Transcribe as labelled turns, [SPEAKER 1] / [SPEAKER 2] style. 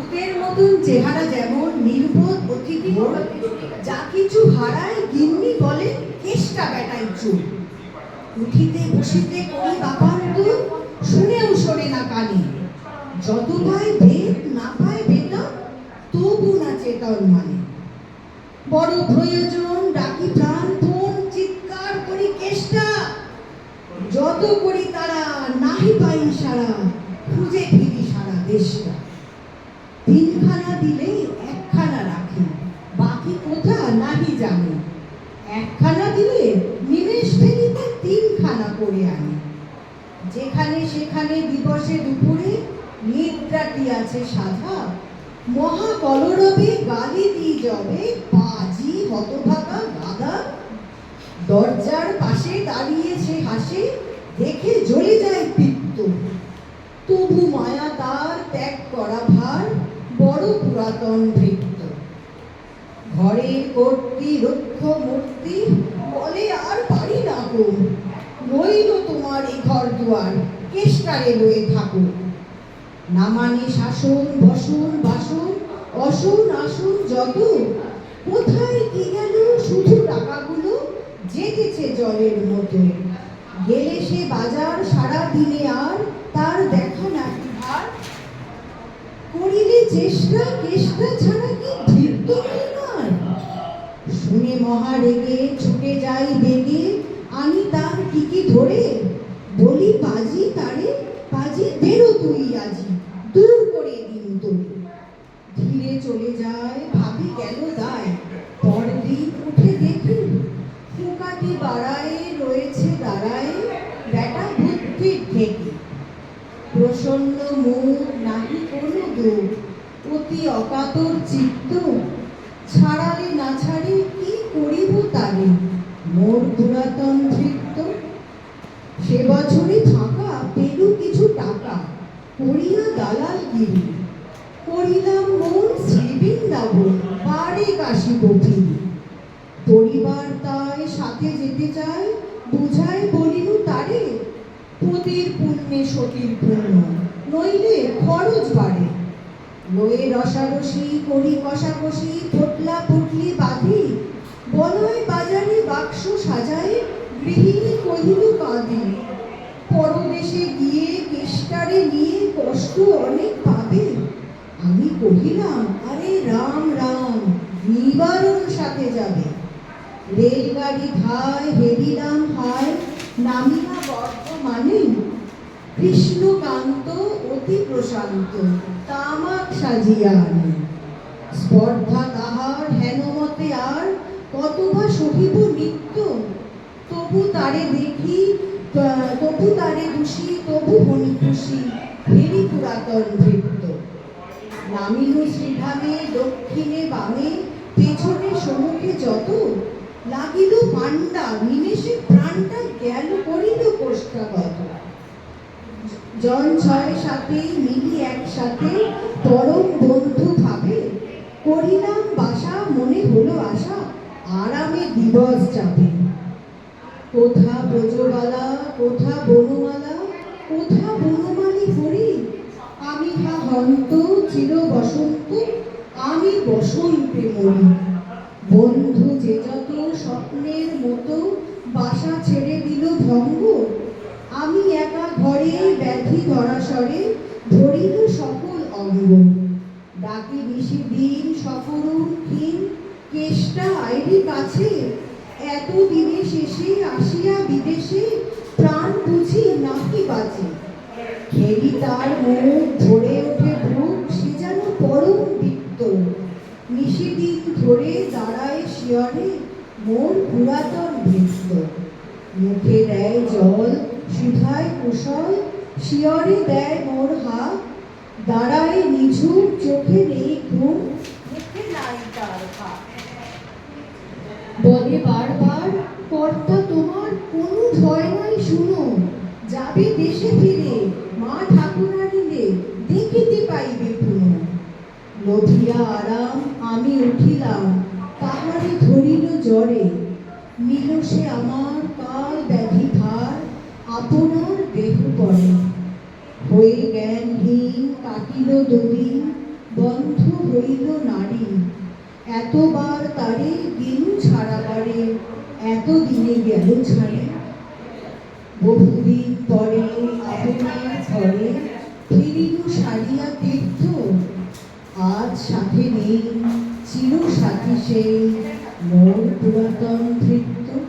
[SPEAKER 1] ভূতের মতন চেহারা যেমন নির্বোধ অতিথি যা কিছু হারায় গিন্নি বলে কেষ্টা বেটাই চুপ। উঠিতে বসিতে করি বাপান্ত শুনেও শোনে না কানে। যত পায় ভেদ না পায় বেতন তবু না চেতন মানে। বড় প্রয়োজন ডাকি প্রাণপণ চিৎকার করি কেষ্টা। যত করি তারা নাহি পাই সারা খুঁজে ফিরি সারা দেশটা। তিনখানা দিলে একখানা রাখি বাকি কোথা নাহি জানি। একখানা দিলে নিমেষ ফেলিতে তিনখানা করে আনি। যেখানে সেখানে দিবসে দুপুরে নিদ্রাটি আছে সাধা। মহা কলরবে গালি দিয়ে যাবে পাজি হতভাগা গাদা। দরজার পাশে দাঁড়িয়ে সে হাসে দেখে জ্বলে যায় পিত্ত। তবু মায়া তার ত্যাগ করা ভার বড় পুরাতন ভৃত্য। ঘরের কর্তৃরক্ষ মূর্তি বলে আর পারি না গো। রইল তোমার এই ঘর দুয়ার কেষ্টারে লয়ে থাকো। না মানে শাসন বসন বাসন অসন আসন যত। কোথায় কি গেল শুধু টাকাগুলো জেগেছে জলের মতো। গেলে সে বাজার সারা দিনে আর তার দেখা নাকি ভার। করিলে চেষ্টা কেষ্টা ছাড়া কি ধীর্ত নয়। শুনে মহা রেগে ছুটে যাই বেগে আনি তার টিকি ধরে। বলি পাজি তারে পাজি বেরো তুই আজি দূর করে দিন তোরে। ধীরে চলে যায় ভাবি গেল দায়। পরদিন উঠে দেখি ফুকাটি বাড়ায় রয়েছে দাঁড়ায় বেটা বুদ্ধির ঢেকে। প্রসন্ন মুখ নাহি কোনো দুঃখ অতি অকাতর চিত্ত। ছাড়ালে না ছাড়ে কি করিব তারে মোর পুরাতন ভৃত্য। সে বছরে ফাঁকা পেলু কিছু টাকা করিয়া দালালগিরি। করিলাম মন শ্রীবৃন্দাবন বারে কাশিব ফিরি। পরিবার তাই সাথে যেতে চায় বুঝায় বলিনু তারে। পতির পুণ্যে সতীর পুণ্য নইলে খরচ বাড়ে। লয়ে রসারসি করি কষাকষি পোটলা পুটলি বাঁধি। বলয় বাজারে বাক্স সাজায় গৃহিণী কহিল কাঁদি। পরদেশে গিয়ে কেষ্টারে নিয়ে কষ্ট অনেক পাবে। আমি কহিলাম আরে রাম রাম নিবারণ সাথে যাবে। রেলগাড়ি ধায় হেরিলাম হায় নামিয়া বর্ধমানে। কৃষ্ণকান্ত অতি প্রশান্ত তামাক সাজিয়া আনে। স্পর্ধা তাহার হেনমতে আর কতবা সহিব নিত্য। তবু তারে দেখি তবু তারে দোষী তবু হনি খুশি হেরি পুরাতন ভৃত্য। নামিনু শ্রীধামে দক্ষিণে বামে পেছনে সম্মুখে যত। লাগিল পাণ্ডা নিমেষে প্রাণটা গেল করিল কোষ্ঠাগত। জন ছয় সাথে মিলি একসাথে পরম বন্ধু ভাবে। করিলাম বাসা মনে হলো আশা আরামে দিবস যাবে। কোথা ব্রজবালা কোথা বনমালা কোথা বনমালী হরি। আমি হা হন্ত চির বসন্ত আমি বসন্তে মরি। বন্ধু যে যত স্বপ্নের মতো বাসা ছেড়ে দিল ভঙ্গ। আমি একা ঘরে ব্যাধি ধরাসরে ধরিল সকল অঙ্গ। ডাকি নিশি দিন সকরুণ ক্ষীণ কেষ্টা আইরি কাছে। এত দিনে শেষে আসিয়া বিদেশে প্রাণ বুঝি নাকি বাঁচে। খেলি তার মুখ ধরে ওঠে বুক সে যেন পরম বৃত্ত। নিশিদিন ধরে দাঁড়ায় শিয়রে মোর পুরাতন ভৃত্য। মুখে দেয় জল সুধায় কুশল শিয়রে দেয় মোর হাত। দাঁড়ায় নিঝুম চোখে নেই ঘুম মুখে নাই তার হাত। বলে বারবার কর্তা তোমার কোনো ভয় নাই শুনো। যাবে দেশে ফিরে মা ঠাকুরানিলে দেখিতে পাইবে পুনঃ। লভিয়া আরাম আমি উঠিলাম তাহারে ধরিল জ্বরে। নিল সে আমার কাল ব্যাধি ভার আপনার দেহ পরে। হয়ে জ্ঞানহীন কাটিল দুদিন বন্ধ হইল নারী, এতবার তারে গেলু ছাড়াবারে, এতদিনে গেল ছাড়ে। বহুদিন পরে আপনার ঘরে ফিরিল সারিয়া তীর্থ, আজ সাথে নেই চির সাথী সেই মোর পুরাতন ভৃত্য।